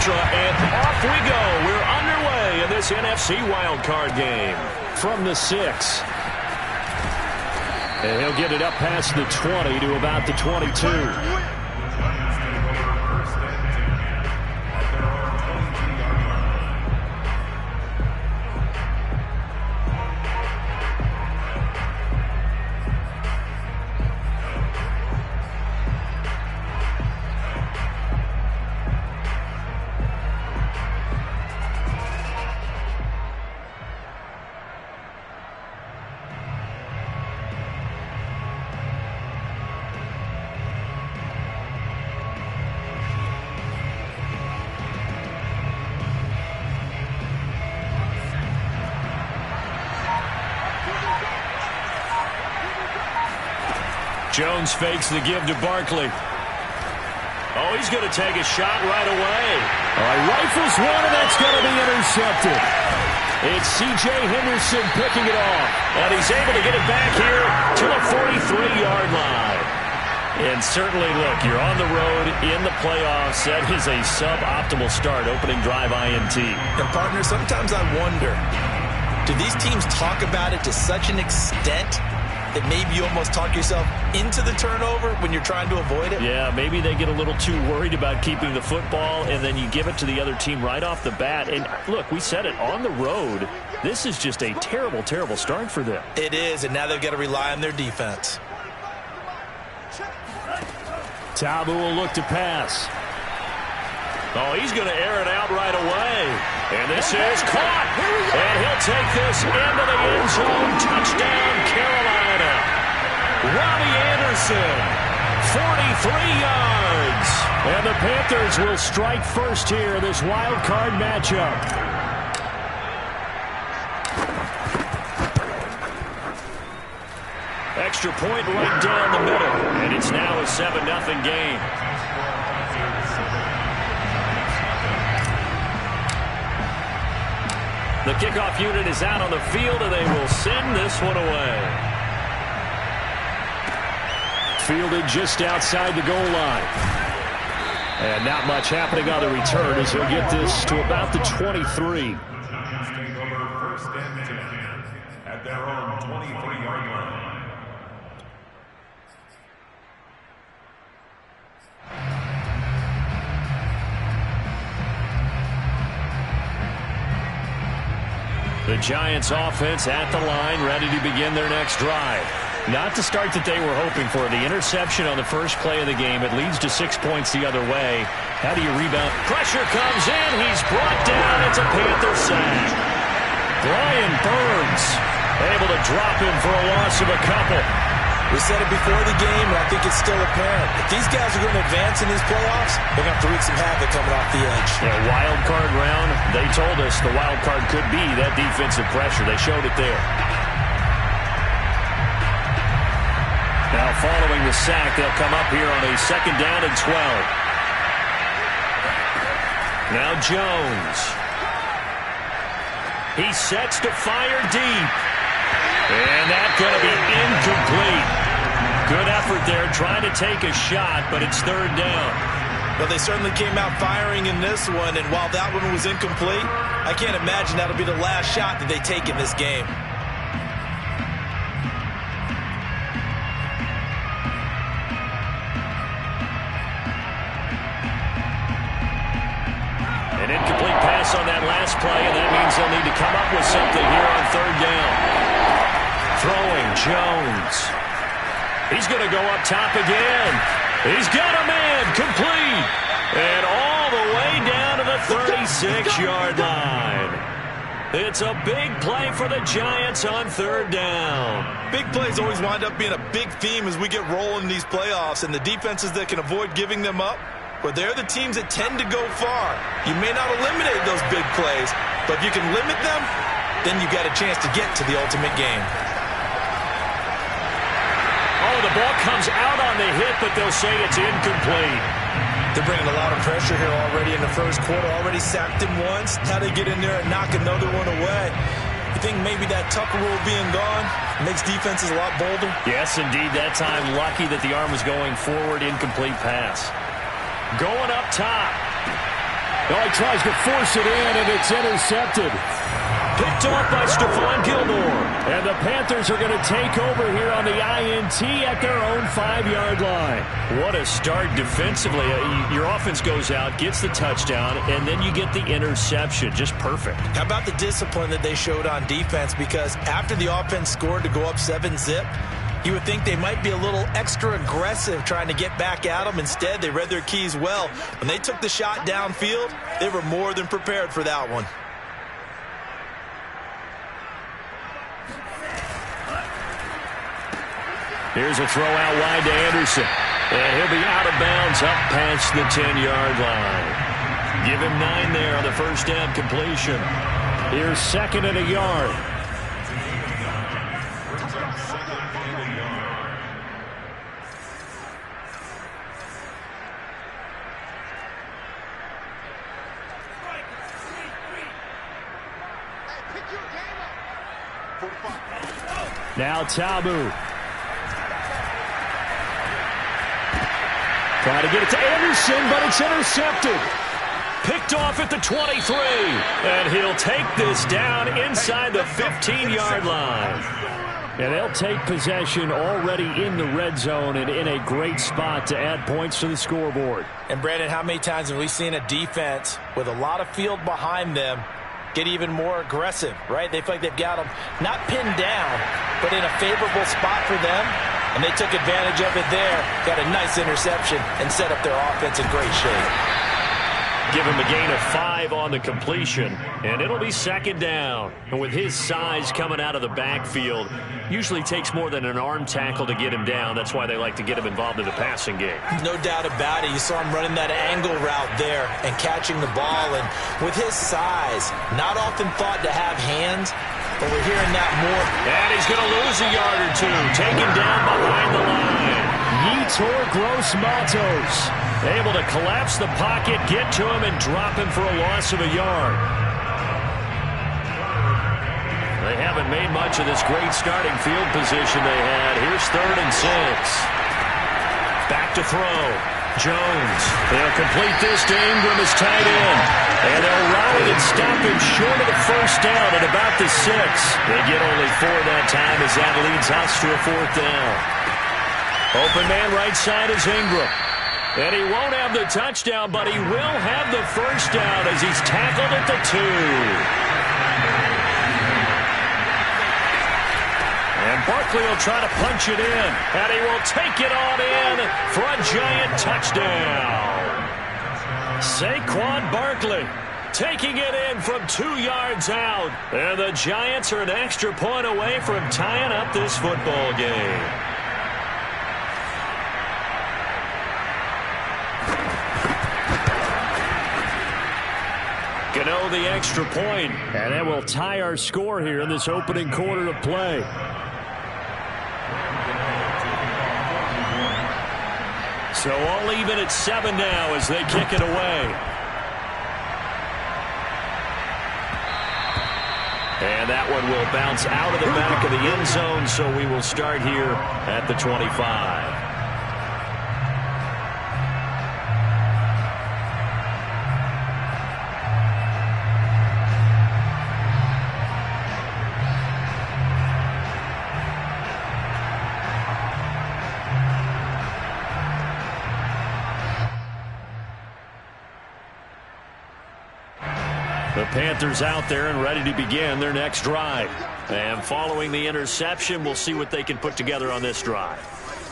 extra, and off we go. We're underway in this NFC wildcard game. From the 6. And he'll get it up past the 20 to about the 22. Jones fakes the give to Barkley. Oh, he's going to take a shot right away. Rifles one, and that's going to be intercepted. It's C.J. Henderson picking it off. And he's able to get it back here to the 43-yard line. And certainly, look, you're on the road in the playoffs. That is a suboptimal start, opening drive INT. And, partner, sometimes I wonder, do these teams talk about it to such an extent that maybe you almost talk yourself into the turnover when you're trying to avoid it? Yeah, maybe they get a little too worried about keeping the football, and then you give it to the other team right off the bat. And, look, we said it, on the road, this is just a terrible, terrible start for them. It is, and now they've got to rely on their defense. Tabu will look to pass. Oh, he's going to air it out right away. And this is caught. And he'll take this into the end zone. Touchdown, Carolina. Robbie Anderson, 43 yards. And the Panthers will strike first here, this wild card matchup. Extra point right down the middle. And it's now a 7-0 game. The kickoff unit is out on the field, and they will send this one away. Fielded just outside the goal line. And not much happening on the return as he'll get this to about the 23. First and 10 at their own 23-yard line. The Giants offense at the line, ready to begin their next drive. Not the start that they were hoping for. The interception on the first play of the game. It leads to 6 points the other way. How do you rebound? Pressure comes in. He's brought down. It's a Panther sack. Brian Burns able to drop him for a loss of a couple. We said it before the game, and I think it's still apparent. If these guys are going to advance in these playoffs, they're going to have to wreak some havoc coming off the edge. Yeah, wild card round, they told us the wild card could be that defensive pressure. They showed it there. Now following the sack, they'll come up here on a 2nd down and 12. Now Jones. He sets to fire deep. And that's going to be incomplete. Good effort there trying to take a shot, but it's 3rd down. Well, they certainly came out firing in this one, and while that one was incomplete, I can't imagine that'll be the last shot that they take in this game. An incomplete pass on that last play, and that means they'll need to come up with something here on 3rd down. Throwing Jones. He's going to go up top again. He's got a man complete. And all the way down to the 36-yard line. It's a big play for the Giants on 3rd down. Big plays always wind up being a big theme as we get rolling in these playoffs, and the defenses that can avoid giving them up, well, they're the teams that tend to go far. You may not eliminate those big plays, but if you can limit them, then you've got a chance to get to the ultimate game. Oh, the ball comes out on the hit, but they'll say it's incomplete. They're bringing a lot of pressure here already in the first quarter. Already sacked him once. Now they get in there and knock another one away. You think maybe that Tucker rule being gone makes defenses a lot bolder? Yes, indeed. That time, lucky that the arm was going forward. Incomplete pass. Going up top. Oh, he tries to force it in, and it's intercepted. Picked off by Stephon Gilmore. And the Panthers are going to take over here on the INT at their own 5-yard line. What a start defensively. Your offense goes out, gets the touchdown, and then you get the interception. Just perfect. How about the discipline that they showed on defense? Because after the offense scored to go up 7-zip, you would think they might be a little extra aggressive trying to get back at them. Instead, they read their keys well. When they took the shot downfield, they were more than prepared for that one. Here's a throw out wide to Anderson. And he'll be out of bounds up past the 10-yard line. Give him 9 there on the first down completion. Here's 2nd and a yard. Now Tabu. Trying to get it to Anderson, but it's intercepted. Picked off at the 23. And he'll take this down inside the 15-yard line. And they'll take possession already in the red zone and in a great spot to add points to the scoreboard. And, Brandon, how many times have we seen a defense with a lot of field behind them get even more aggressive, right? They feel like they've got them not pinned down, but in a favorable spot for them. And they took advantage of it there, got a nice interception, and set up their offense in great shape. Give him a gain of 5 on the completion, and it'll be 2nd down. And with his size coming out of the backfield, usually takes more than an arm tackle to get him down. That's why they like to get him involved in the passing game. No doubt about it. You saw him running that angle route there and catching the ball. And with his size, not often thought to have hands, but we're hearing that more. And he's going to lose a yard or two. Taken down behind the line. Yetur Gross-Matos able to collapse the pocket, get to him, and drop him for a loss of a yard. They haven't made much of this great starting field position they had. Here's 3rd and 6. Back to throw. Jones. They'll complete this to Ingram as tight end. And they'll rally and stop him short of the first down at about the 6. They get only 4 that time as that leads us to a 4th down. Open man right side is Ingram. And he won't have the touchdown, but he will have the first down as he's tackled at the 2. And Barkley will try to punch it in, and he will take it on in for a giant touchdown. Saquon Barkley taking it in from 2 yards out, and the Giants are an extra point away from tying up this football game. Gano the extra point, and that will tie our score here in this opening quarter of play. So all even at 7 now as they kick it away. And that one will bounce out of the back of the end zone, so we will start here at the 25. The Panthers out there and ready to begin their next drive. And following the interception, we'll see what they can put together on this drive.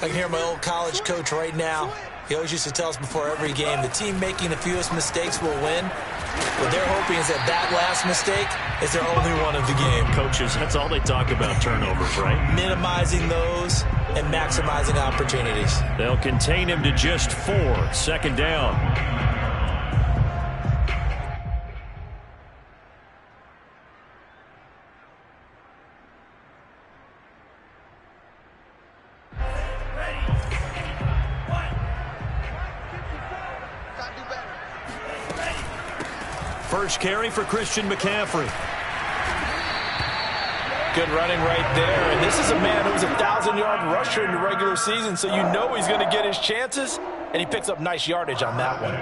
I can hear my old college coach right now. He always used to tell us before every game, the team making the fewest mistakes will win. What they're hoping is that last mistake is their only one of the game. Coaches, that's all they talk about, turnovers, right? Minimizing those and maximizing opportunities. They'll contain him to just 4. 2nd down. First carry for Christian McCaffrey. Good running right there. And this is a man who was a 1,000-yard rusher in the regular season, so you know he's going to get his chances, and he picks up nice yardage on that one.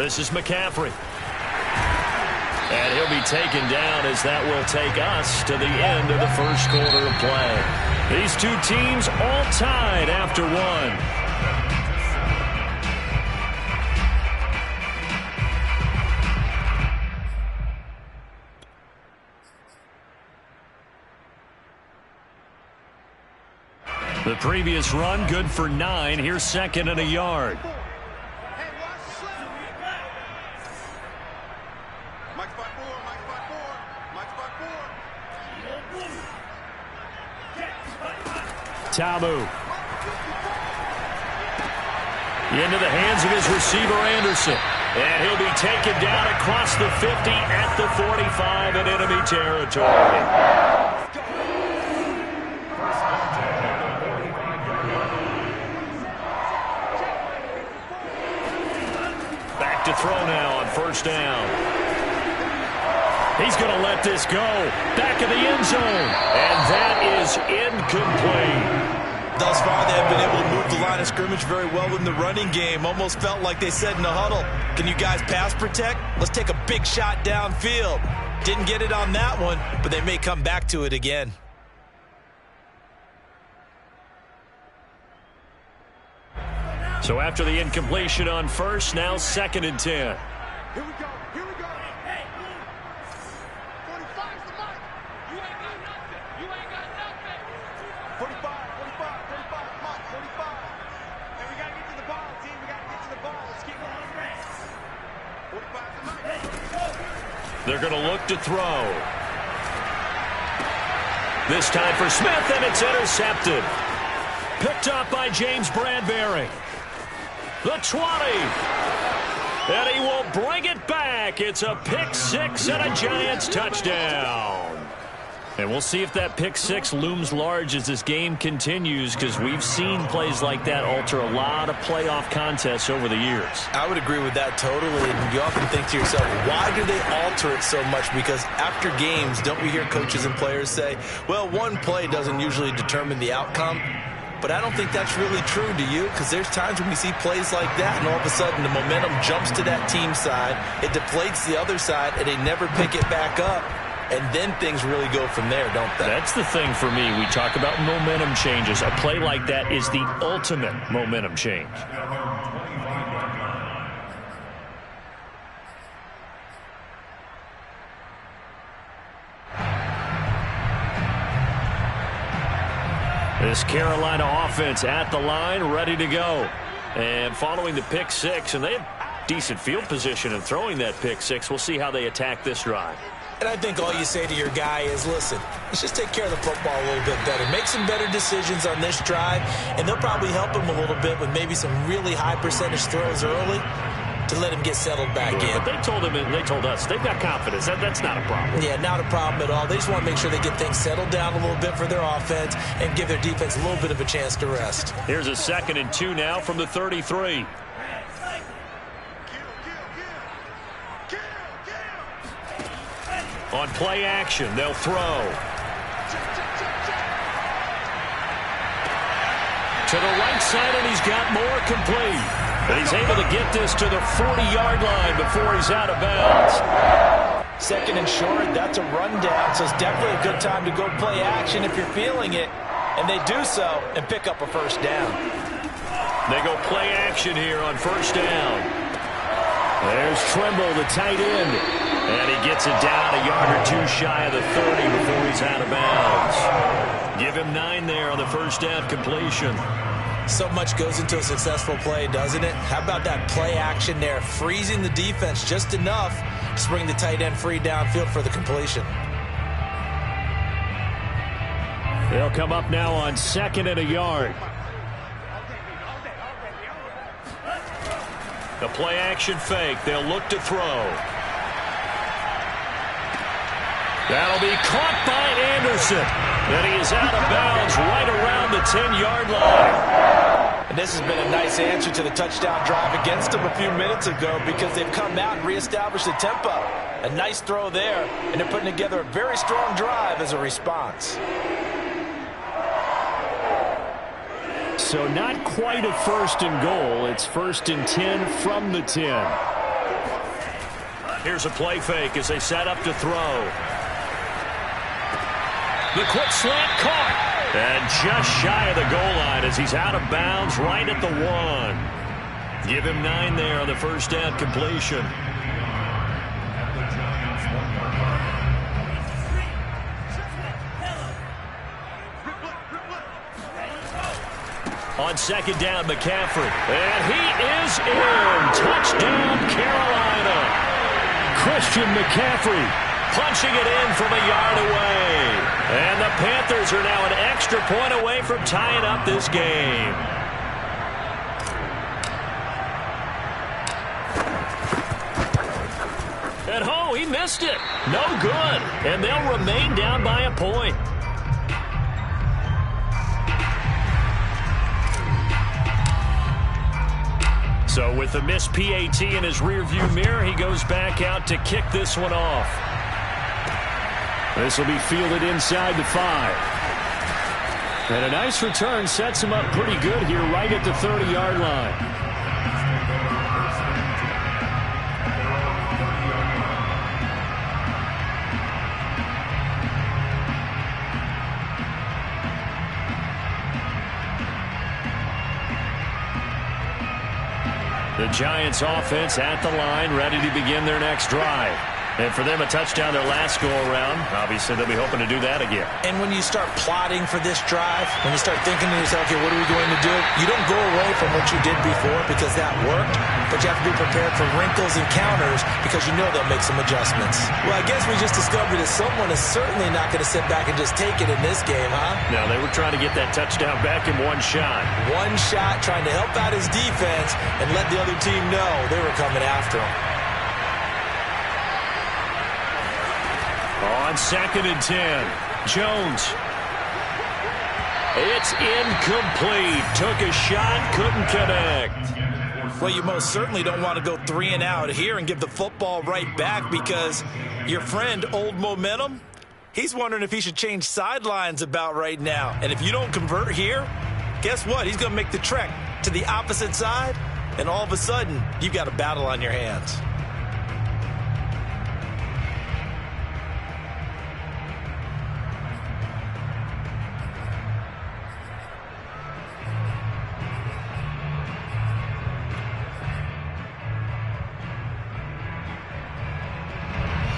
This is McCaffrey. And he'll be taken down as that will take us to the end of the first quarter of play. These two teams all tied after one. The previous run, good for 9. Here's second and a yard. Tabu. Into the hands of his receiver, Anderson. And he'll be taken down across the 50 at the 45 in enemy territory. Back to throw now on first down. He's going to let this go. Back of the end zone. And that is incomplete. Thus far, they have been able to move the line of scrimmage very well in the running game. Almost felt like they said in the huddle, can you guys pass protect? Let's take a big shot downfield. Didn't get it on that one, but they may come back to it again. So after the incompletion on first, now second and 10. Here we go. Here we go. Hey, 45's the mark. You ain't got nothing. You ain't got nothing. 45, 45, 45, mark, 45. And we got to get to the ball, team. We got to get to the ball. Let's keep going. 45's the mark. They're going to look to throw. This time for Smith, and it's intercepted. Picked up by James Bradbury. The 20. And he will bring it back. It's a pick six and a Giants touchdown. And we'll see if that pick six looms large as this game continues, because we've seen plays like that alter a lot of playoff contests over the years. I would agree with that totally. And you often think to yourself, why do they alter it so much? Because after games, don't we hear coaches and players say, well, one play doesn't usually determine the outcome. But I don't think that's really true, do you? Because there's times when we see plays like that, and all of a sudden the momentum jumps to that team side, it deflates the other side, and they never pick it back up. And then things really go from there, don't they? That's the thing for me. We talk about momentum changes. A play like that is the ultimate momentum change. This Carolina offense at the line, ready to go. And following the pick six, and they have decent field position in throwing that pick six. We'll see how they attack this drive. And I think all you say to your guy is, listen, let's just take care of the football a little bit better. Make some better decisions on this drive, and they'll probably help him a little bit with maybe some really high percentage throws early to let him get settled back in. But they told him, and they told us, they've got confidence. That's not a problem. Yeah, not a problem at all. They just want to make sure they get things settled down a little bit for their offense and give their defense a little bit of a chance to rest. Here's a 2nd and 2 now from the 33. On play action, they'll throw. To the right side, and he's got more complete. But he's able to get this to the 40-yard line before he's out of bounds. 2nd and short, that's a rundown, so it's definitely a good time to go play action if you're feeling it. And they do so and pick up a first down. They go play action here on first down. There's Trimble, the tight end. And he gets it down a yard or two shy of the 30 before he's out of bounds. Give him 9 there on the first down completion. So much goes into a successful play, doesn't it? How about that play action there, freezing the defense just enough to bring the tight end free downfield for the completion. They'll come up now on 2nd and a yard. The play action fake. They'll look to throw. That'll be caught by Anderson. And he is out of bounds right around the 10-yard line. And this has been a nice answer to the touchdown drive against them a few minutes ago, because they've come out and reestablished the tempo. A nice throw there, and they're putting together a very strong drive as a response. So not quite a 1st and goal. It's 1st and 10 from the 10. Here's a play fake as they set up to throw. The quick slant caught. And just shy of the goal line as he's out of bounds right at the 1. Give him 9 there on the first down completion. On second down, McCaffrey. And he is in. Touchdown, Carolina. Christian McCaffrey punching it in from a yard away. And the Panthers are now an extra point away from tying up this game. And oh, he missed it. No good. And they'll remain down by a point. So with the missed PAT in his rearview mirror, he goes back out to kick this one off. This will be fielded inside the 5. And a nice return sets him up pretty good here right at the 30-yard line. The Giants offense at the line, ready to begin their next drive. And for them, a touchdown their last go-around. Obviously, they'll be hoping to do that again. And when you start plotting for this drive, when you start thinking to yourself, okay, what are we going to do? You don't go away from what you did before because that worked, but you have to be prepared for wrinkles and counters because you know they'll make some adjustments. Well, I guess we just discovered that someone is certainly not going to sit back and just take it in this game, huh? No, they were trying to get that touchdown back in one shot. One shot, trying to help out his defense and let the other team know they were coming after him. On second and 10, Jones. It's incomplete. Took a shot, couldn't connect. Well, you most certainly don't want to go 3 and out here and give the football right back because your friend, Old Momentum, he's wondering if he should change sidelines about right now. And if you don't convert here, guess what? He's going to make the trek to the opposite side, and all of a sudden, you've got a battle on your hands.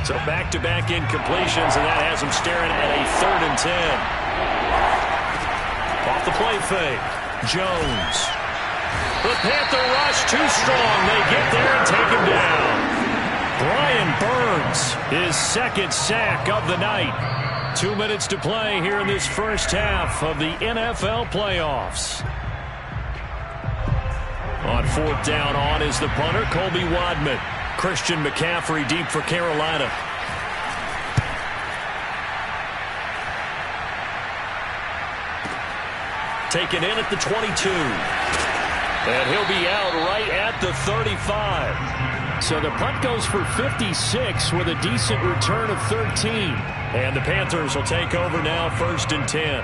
So back-to-back incompletions, and that has him staring at a 3rd and 10. Off the play fake, Jones. The Panther rush too strong. They get there and take him down. Brian Burns, his 2nd sack of the night. 2 minutes to play here in this first half of the NFL playoffs. On 4th down, on is the punter, Colby Wadman. Christian McCaffrey deep for Carolina. Taken in at the 22. And he'll be out right at the 35. So the punt goes for 56 with a decent return of 13. And the Panthers will take over now, 1st and 10.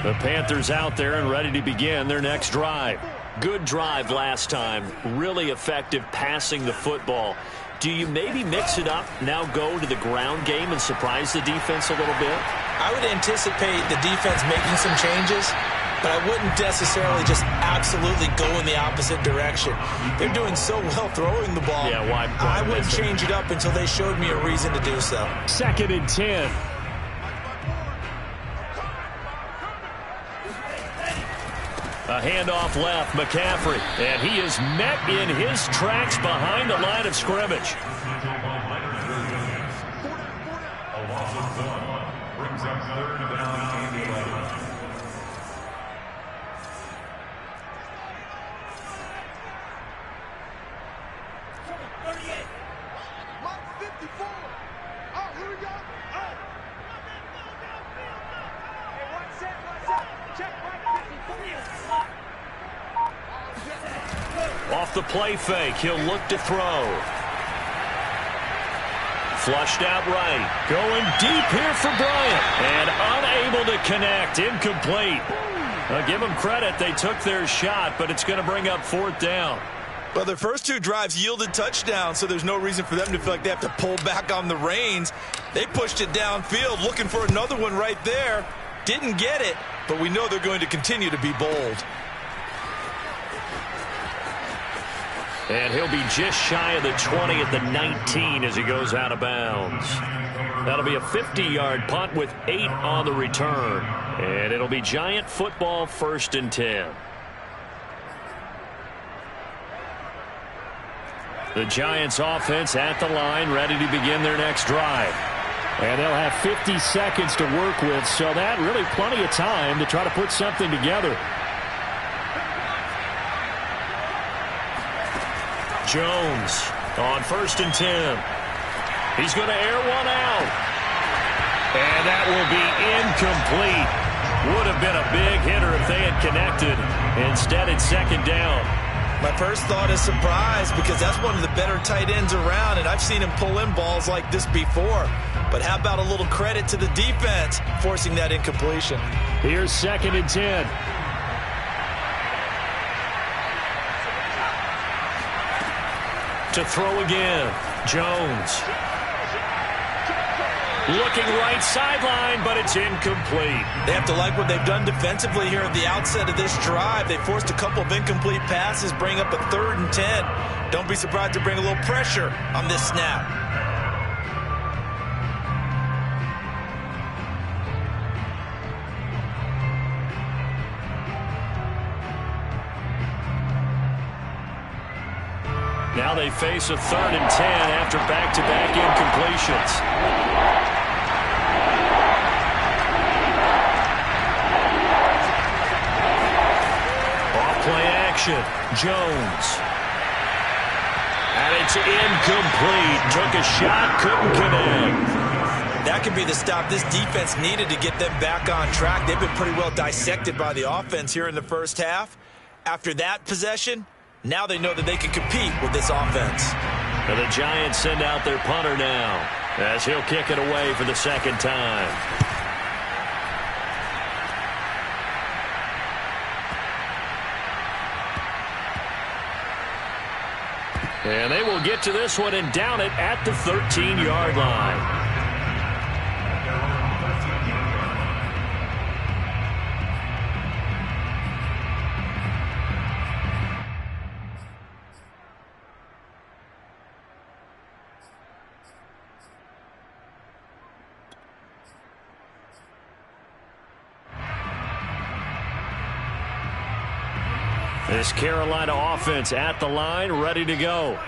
The Panthers out there and ready to begin their next drive. Good drive last time. Really effective passing the football. Do you maybe mix it up, now go to the ground game and surprise the defense a little bit? I would anticipate the defense making some changes, but I wouldn't necessarily just absolutely go in the opposite direction. They're doing so well throwing the ball. Yeah, why I wouldn't change it up until they showed me a reason to do so. 2nd and 10. A handoff left, McCaffrey, and he is met in his tracks behind the line of scrimmage. A loss of 1 brings up 3rd down and 11. Off the play fake, he'll look to throw. Flushed out right. Going deep here for Bryant. And unable to connect. Incomplete. I'll give them credit. They took their shot, but it's going to bring up 4th down. Well, their first 2 drives yielded touchdowns, so there's no reason for them to feel like they have to pull back on the reins. They pushed it downfield, looking for another one right there. Didn't get it, but we know they're going to continue to be bold. And he'll be just shy of the 20 at the 19 as he goes out of bounds. That'll be a 50-yard punt with 8 on the return. And it'll be Giant football, 1st and 10. The Giants offense at the line, ready to begin their next drive. And they'll have 50 seconds to work with, so that really plenty of time to try to put something together. Jones on 1st and 10. He's going to air one out. And that will be incomplete. Would have been a big hitter if they had connected. Instead, it's 2nd down. My first thought is surprise, because that's one of the better tight ends around, and I've seen him pull in balls like this before. But how about a little credit to the defense forcing that incompletion? Here's 2nd and 10. To throw again, Jones. Looking right sideline, but it's incomplete. They have to like what they've done defensively here at the outset of this drive. They forced a couple of incomplete passes, bring up a 3rd and 10. Don't be surprised to bring a little pressure on this snap. Now they face a 3rd and 10 after back-to-back incompletions. Play action. Jones. And it's incomplete. Took a shot, couldn't connect. That could be the stop this defense needed to get them back on track. They've been pretty well dissected by the offense here in the first half. After that possession, now they know that they can compete with this offense. And the Giants send out their punter now as he'll kick it away for the 2nd time. And they will get to this one and down it at the 13-yard line. This Carolina offense at the line, ready to go.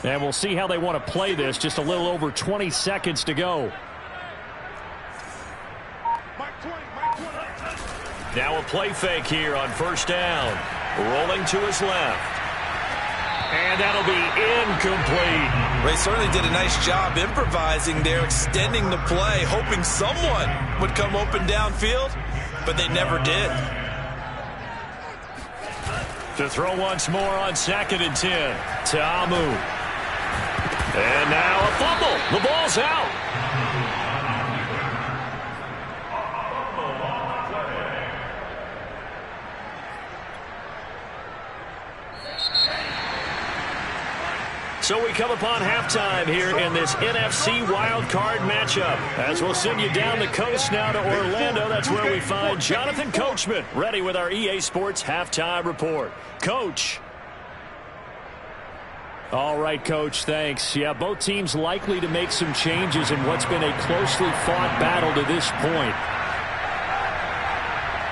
And we'll see how they want to play this. Just a little over 20 seconds to go. Now a play fake here on 1st down. Rolling to his left. And that'll be incomplete. Ray certainly did a nice job improvising there, extending the play, hoping someone would come open downfield, but they never did. To throw once more on 2nd and 10. Ta'amu. And now a fumble. The ball's out. So we come upon halftime here in this NFC wildcard matchup. As we'll send you down the coast now to Orlando, that's where we find Jonathan Coachman ready with our EA Sports halftime report. Coach. All right, Coach, thanks. Yeah, both teams likely to make some changes in what's been a closely fought battle to this point.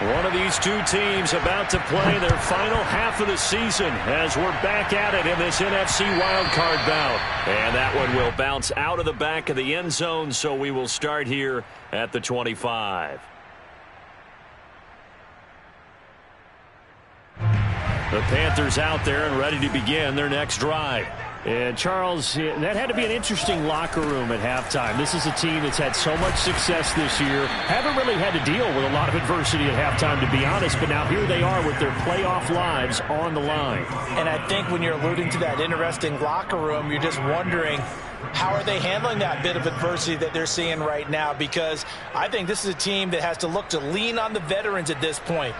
One of these two teams about to play their final half of the season as we're back at it in this NFC wildcard bout. And that one will bounce out of the back of the end zone, so we will start here at the 25. The Panthers out there and ready to begin their next drive. And, Charles, that had to be an interesting locker room at halftime. This is a team that's had so much success this year. Haven't really had to deal with a lot of adversity at halftime, to be honest. But now here they are with their playoff lives on the line. And I think when you're alluding to that interesting locker room, you're just wondering How are they handling that bit of adversity that they're seeing right now? Because I think this is a team that has to look to lean on the veterans at this point.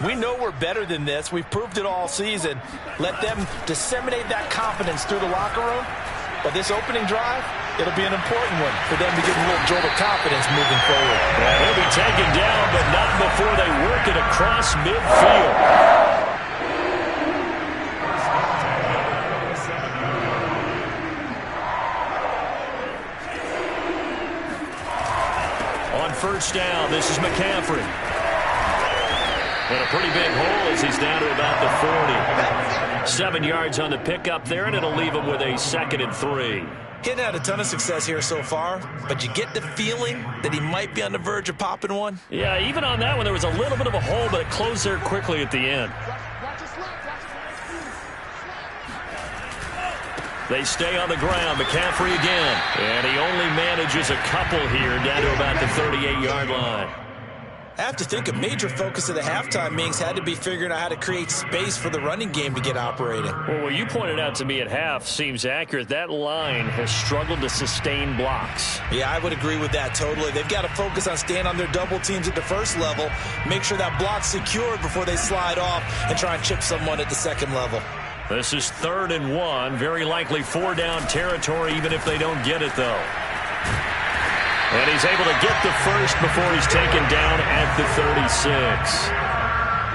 We know we're better than this. We've proved it all season. Let them disseminate that confidence through the locker room. But this opening drive, it'll be an important one for them to get a little jolt of confidence moving forward. And he'll be taken down, but not before they work it across midfield. On first down, this is McCaffrey. And a pretty big hole as he's down to about the 40. 7 yards on the pickup there, and it'll leave him with a 2nd and 3. He hadn't had a ton of success here so far, but you get the feeling that he might be on the verge of popping one. Yeah, even on that one, there was a little bit of a hole, but it closed there quickly at the end. They stay on the ground. McCaffrey again. And he only manages a couple here down to about the 38-yard line. I have to think a major focus of the halftime meetings had to be figuring out how to create space for the running game to get operating. Well, what you pointed out to me at half seems accurate. That line has struggled to sustain blocks. Yeah, I would agree with that totally. They've got to focus on staying on their double teams at the first level, make sure that block's secured before they slide off and try and chip someone at the second level. This is 3rd and 1. Very likely 4-down territory, even if they don't get it, though. And he's able to get the first before he's taken down at the 36.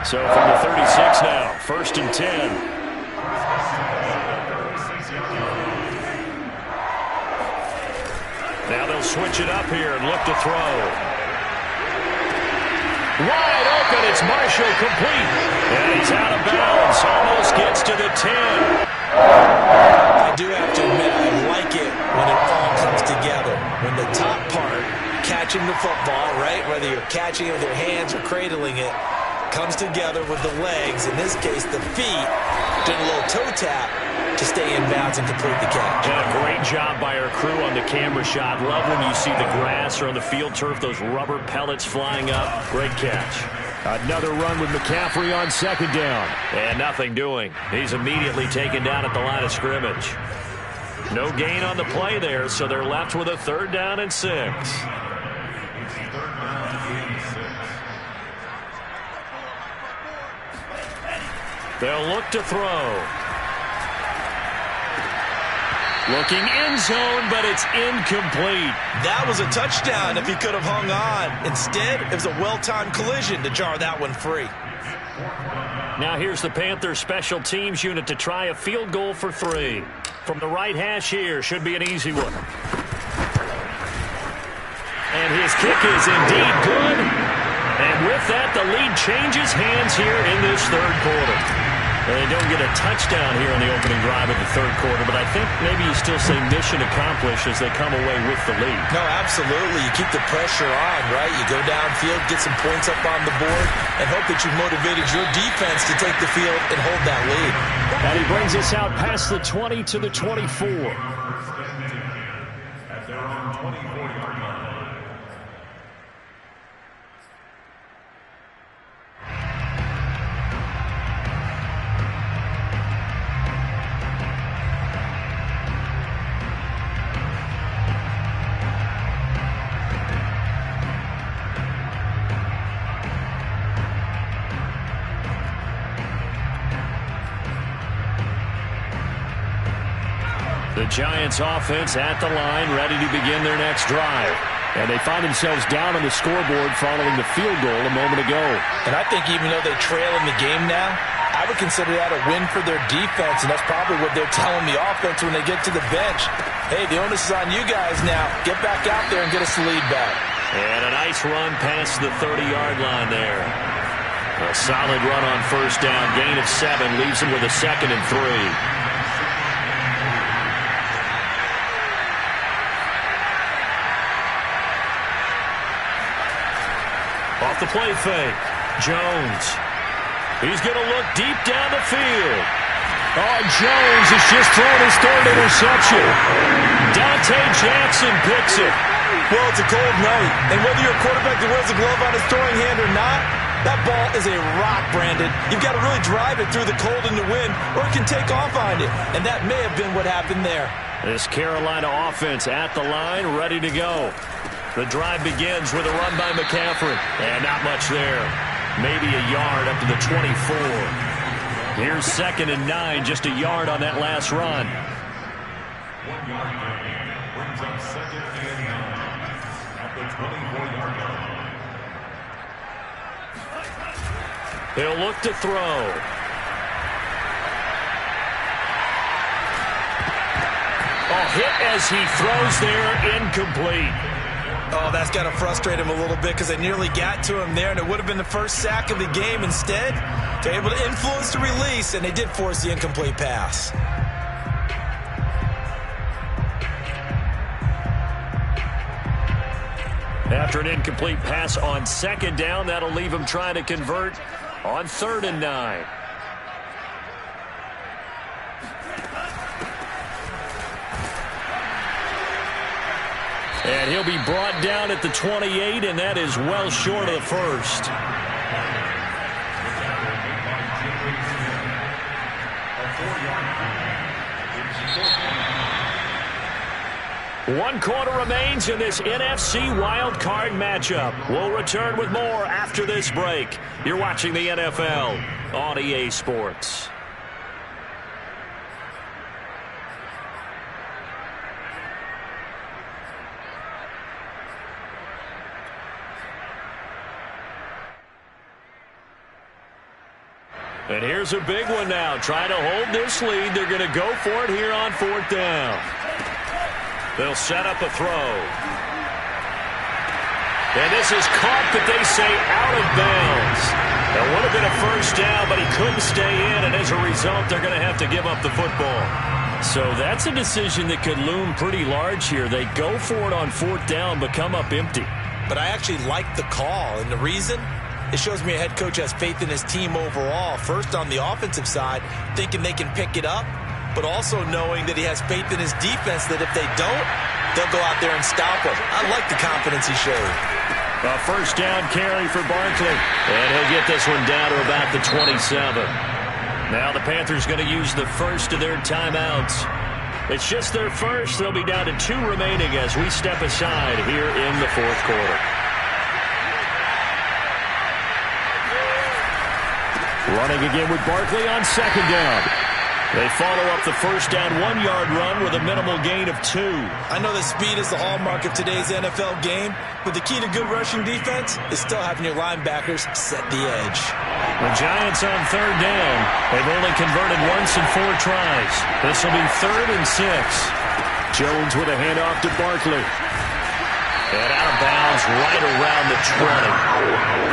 So from the 36 now, 1st and 10. Now they'll switch it up here and look to throw. Wide open, it's Marshall, complete. And he's out of bounds, almost gets to the 10. I do have to admit, I like it when it all comes together. When the top part, catching the football, right, whether you're catching it with your hands or cradling it, comes together with the legs, in this case the feet, doing a little toe tap to stay in bounds and complete the catch. Yeah, great job by our crew on the camera shot. Love when you see the grass or on the field turf, those rubber pellets flying up. Great catch. Another run with McCaffrey on 2nd down. And nothing doing. He's immediately taken down at the line of scrimmage. No gain on the play there, so they're left with a 3rd down and 6. They'll look to throw. Looking end zone, but it's incomplete. That was a touchdown if he could have hung on. Instead, it was a well-timed collision to jar that one free. Now here's the Panthers special teams unit to try a field goal for 3. From the right hash here, should be an easy one. And his kick is indeed good. And with that, the lead changes hands here in this 3rd quarter. And they don't get a touchdown here in the opening drive of the 3rd quarter, but I think maybe you still say mission accomplished as they come away with the lead. No, absolutely. You keep the pressure on, right? You go downfield, get some points up on the board, and hope that you've motivated your defense to take the field and hold that lead. And he brings us out past the 20 to the 24. At their own 24-yard line. The Giants offense at the line, ready to begin their next drive. And they find themselves down on the scoreboard following the field goal a moment ago. And I think even though they trail in the game now, I would consider that a win for their defense, and that's probably what they're telling the offense when they get to the bench. Hey, the onus is on you guys now. Get back out there and get us the lead back. And a nice run past the 30-yard line there. A solid run on first down. Gain of 7 leaves them with a 2nd and 3. Off the play fake. Jones. He's going to look deep down the field. Oh, Jones has just thrown his 3rd interception. Dante Jackson picks it. Well, it's a cold night, and whether you're a quarterback that wears a glove on his throwing hand or not, that ball is a rock, Brandon. You've got to really drive it through the cold and the wind, or it can take off on you, and that may have been what happened there. This Carolina offense at the line, ready to go. The drive begins with a run by McCaffrey. And not much there. Maybe a yard up to the 24. Here's 2nd and 9, just a yard on that last run. 1 yard gain brings up 2nd and 9 at the 24-yard line. He'll look to throw. Oh, hit as he throws there, incomplete. Oh, that's got to frustrate him a little bit because they nearly got to him there, and it would have been the first sack of the game. Instead, they're able to influence the release, and they did force the incomplete pass. After an incomplete pass on 2nd down, that'll leave him trying to convert on 3rd and 9. And he'll be brought down at the 28, and that is well short of the first. One quarter remains in this NFC Wild Card matchup. We'll return with more after this break. You're watching the NFL on EA Sports. And here's a big one now. Trying to hold this lead. They're going to go for it here on 4th down. They'll set up a throw. And this is caught, but they say out of bounds. That would have been a first down, but he couldn't stay in, and as a result, they're going to have to give up the football. So that's a decision that could loom pretty large here. They go for it on 4th down, but come up empty. But I actually like the call, and the reason? It shows me a head coach has faith in his team overall. First on the offensive side, thinking they can pick it up, but also knowing that he has faith in his defense that if they don't, they'll go out there and stop him. I like the confidence he showed. A first down carry for Barkley. And he'll get this one down to about the 27. Now the Panthers going to use the first of their timeouts. It's just their first. They'll be down to 2 remaining as we step aside here in the 4th quarter. Running again with Barkley on 2nd down. They follow up the first down 1-yard run with a minimal gain of 2. I know that speed is the hallmark of today's NFL game, but the key to good rushing defense is still having your linebackers set the edge. The Giants on 3rd down. They've only converted once in 4 tries. This will be 3rd and 6. Jones with a handoff to Barkley. And out of bounds right around the 20.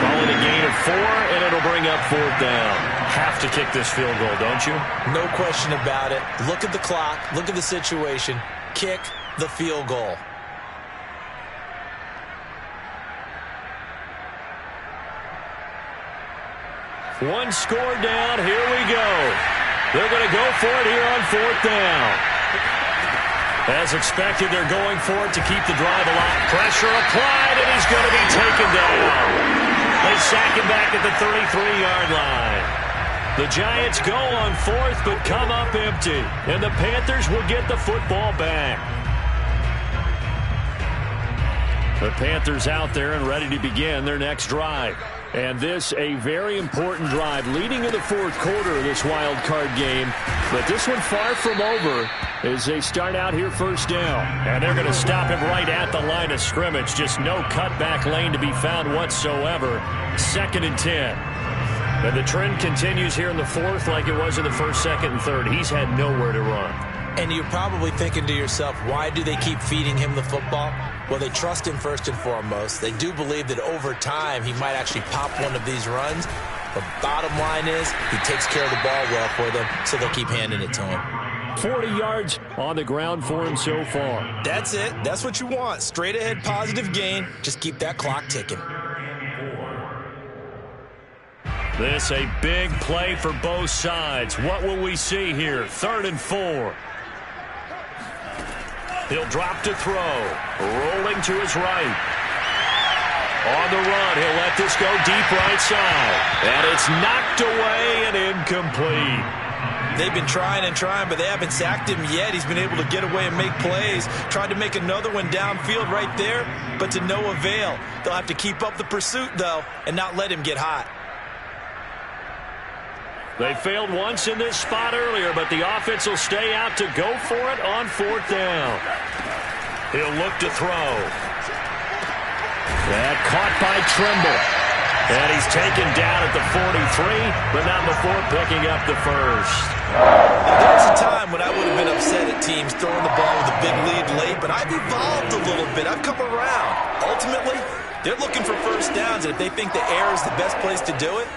Call it a gain of 4, and it'll bring up 4th down. Have to kick this field goal, don't you? No question about it. Look at the clock. Look at the situation. Kick the field goal. One score down. Here we go. They're going to go for it here on 4th down. As expected, they're going for it to keep the drive alive. Pressure applied, and he's going to be taken down. They sack him back at the 33-yard line. The Giants go on 4th, but come up empty. And the Panthers will get the football back. The Panthers out there and ready to begin their next drive. And this a very important drive leading in the 4th quarter of this wild card game. But this one far from over as they start out here first down. And they're going to stop him right at the line of scrimmage. Just no cutback lane to be found whatsoever. 2nd and 10. And the trend continues here in the 4th like it was in the 1st, 2nd, and 3rd. He's had nowhere to run. And you're probably thinking to yourself, why do they keep feeding him the football? Well, they trust him first and foremost. They do believe that over time he might actually pop one of these runs. The bottom line is he takes care of the ball well for them, so they'll keep handing it to him. 40 yards on the ground for him so far. That's it. That's what you want. Straight ahead positive gain. Just keep that clock ticking. This a big play for both sides. What will we see here? 3rd and 4. He'll drop to throw. Rolling to his right. On the run, he'll let this go deep right side. And it's knocked away and incomplete. They've been trying and trying, but they haven't sacked him yet. He's been able to get away and make plays. Tried to make another one downfield right there, but to no avail. They'll have to keep up the pursuit, though, and not let him get hot. They failed once in this spot earlier, but the offense will stay out to go for it on 4th down. He'll look to throw. That caught by Trimble. And he's taken down at the 43, but not before picking up the first. There was a time when I would have been upset at teams throwing the ball with a big lead late, but I've evolved a little bit. I've come around. Ultimately, they're looking for first downs, and if they think the air is the best place to do it,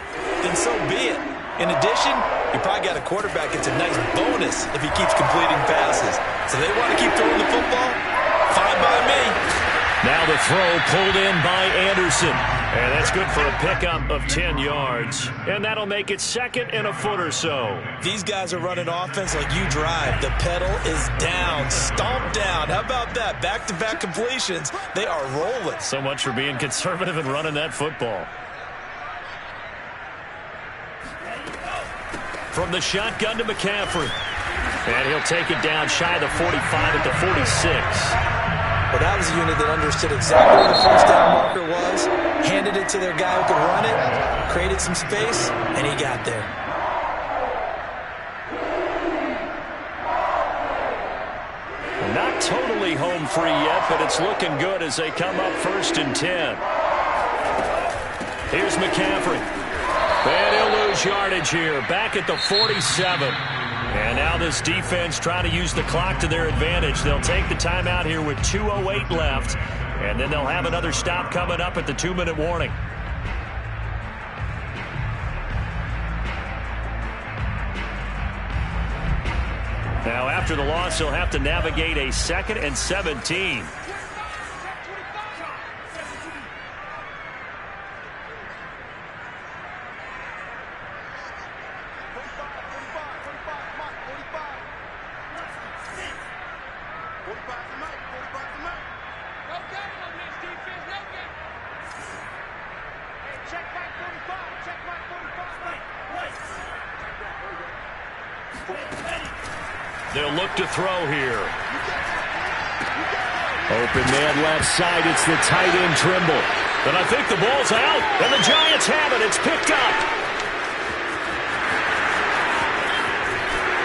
then so be it. In addition, you probably got a quarterback. It's a nice bonus if he keeps completing passes. So they want to keep throwing the football? Fine by me. Now the throw pulled in by Anderson. And that's good for a pickup of 10 yards. And that'll make it 2nd and a foot or so. These guys are running offense like you drive. The pedal is down, stomped down. How about that? Back-to-back completions. They are rolling. So much for being conservative and running that football. From the shotgun to McCaffrey. And he'll take it down shy of the 45 at the 46. Well, that was a unit that understood exactly where the first down marker was, handed it to their guy who could run it, created some space, and he got there. Not totally home free yet, but it's looking good as they come up 1st and 10. Here's McCaffrey. And he'll lose yardage here, back at the 47. And now this defense trying to use the clock to their advantage. They'll take the timeout here with 2:08 left. And then they'll have another stop coming up at the 2-minute warning. Now after the loss, they'll have to navigate a 2nd and 17. They'll look to throw here. Open man left side. It's the tight end Trimble. And I think the ball's out. And the Giants have it. It's picked up.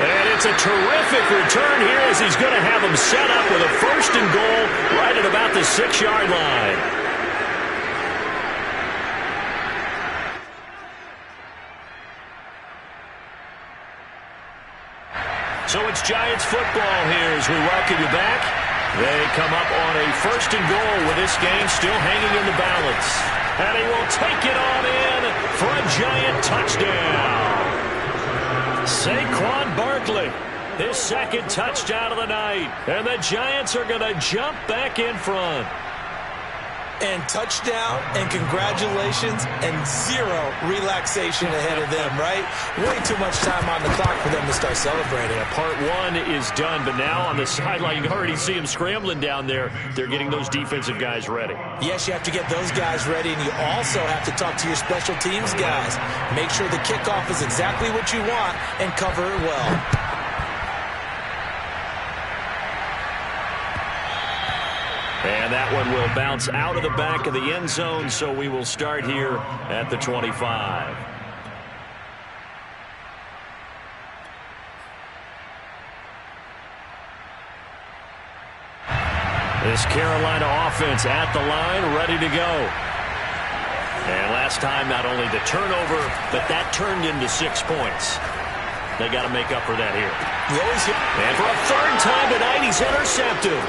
And it's a terrific return here as he's going to have them set up with a 1st and goal right at about the 6-yard line. So it's Giants football here as we welcome you back. They come up on a 1st and goal with this game still hanging in the balance. And he will take it on in for a Giant touchdown. Saquon Barkley, his 2nd touchdown of the night. And the Giants are going to jump back in front. And touchdown, and congratulations, and 0 relaxation ahead of them, right? Way too much time on the clock for them to start celebrating. Yeah, part 1 is done, but now on the sideline, you can already see them scrambling down there. They're getting those defensive guys ready. Yes, you have to get those guys ready, and you also have to talk to your special teams guys. Make sure the kickoff is exactly what you want, and cover it well. And that one will bounce out of the back of the end zone, so we will start here at the 25. This Carolina offense at the line, ready to go. And last time, not only the turnover, but that turned into 6 points. They got to make up for that here. And for a 3rd time tonight, he's intercepted.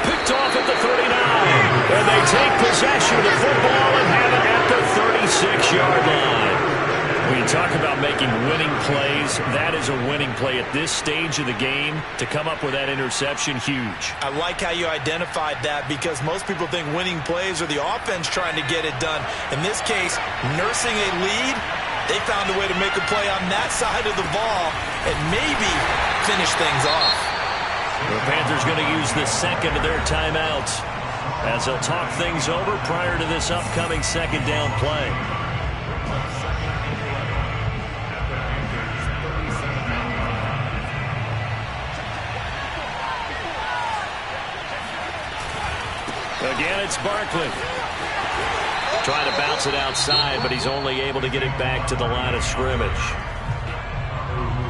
Picked off at the 39. And they take possession of the football and have it at the 36-yard line. When you talk about making winning plays, that is a winning play at this stage of the game. To come up with that interception, huge. I like how you identified that because most people think winning plays are the offense trying to get it done. In this case, nursing a lead, they found a way to make a play on that side of the ball and maybe finish things off. The Panthers going to use the 2nd of their timeouts as they'll talk things over prior to this upcoming 2nd down play. it's Barkley. Trying to bounce it outside, but he's only able to get it back to the line of scrimmage.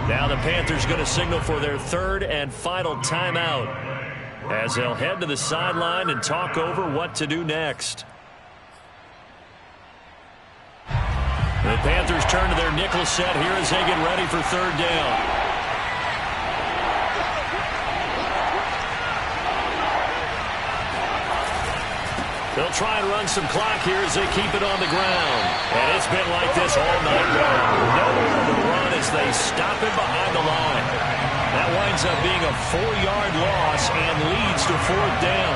Now the Panthers going to signal for their third and final timeout as they'll head to the sideline and talk over what to do next. The Panthers turn to their nickel set here as they get ready for third down. They'll try and run some clock here as they keep it on the ground. And it's been like this all night long. Nowhere to run as they stop him behind the line. That winds up being a 4-yard loss and leads to fourth down.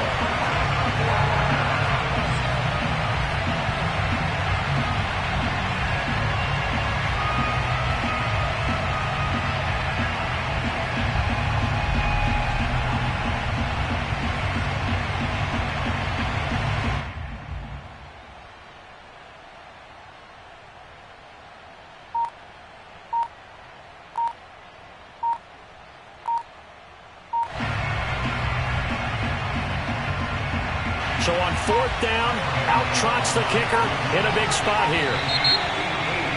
So on fourth down, out trots the kicker in a big spot here.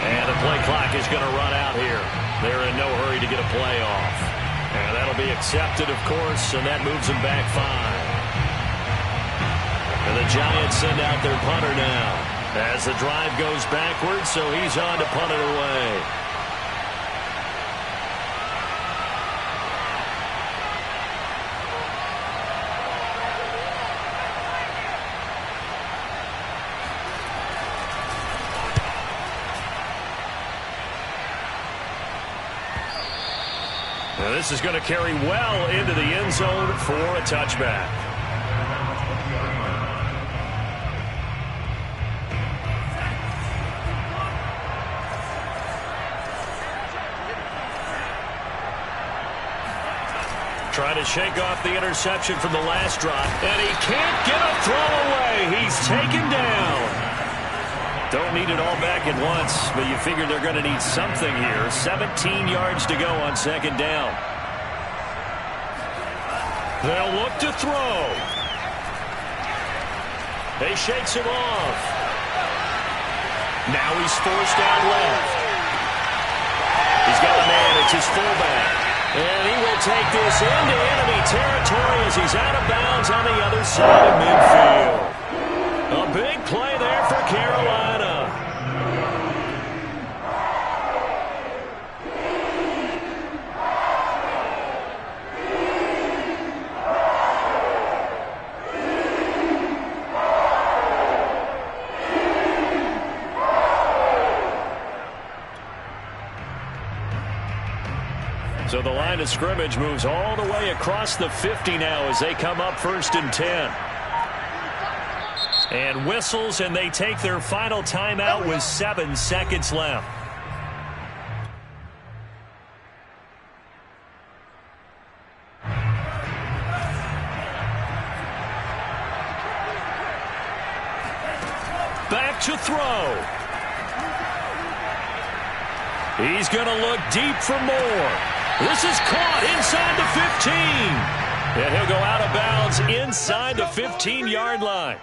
And the play clock is going to run out here. They're in no hurry to get a play off. And that'll be accepted, of course, and that moves them back 5. And the Giants send out their punter now as the drive goes backwards, so he's on to punt it away. Now this is going to carry well into the end zone for a touchback. Trying to shake off the interception from the last drop, and he can't get a throw away. He's taken down. Don't need it all back at once, but you figure they're going to need something here. 17 yards to go on second down. They'll look to throw. He shakes him off. Now he's forced out left. He's got a man. It's his fullback. And he will take this into enemy territory as he's out of bounds on the other side of midfield. A big play there for Carolina. So the line of scrimmage moves all the way across the 50 now as they come up 1st and 10. And whistles, and they take their final timeout with 7 seconds left. Back to throw. He's going to look deep for more. This is caught inside the 15. And he'll go out of bounds inside the 15-yard line.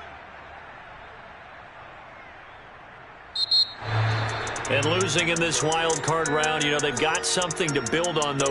And losing in this wild card round, you know, they've got something to build on, though.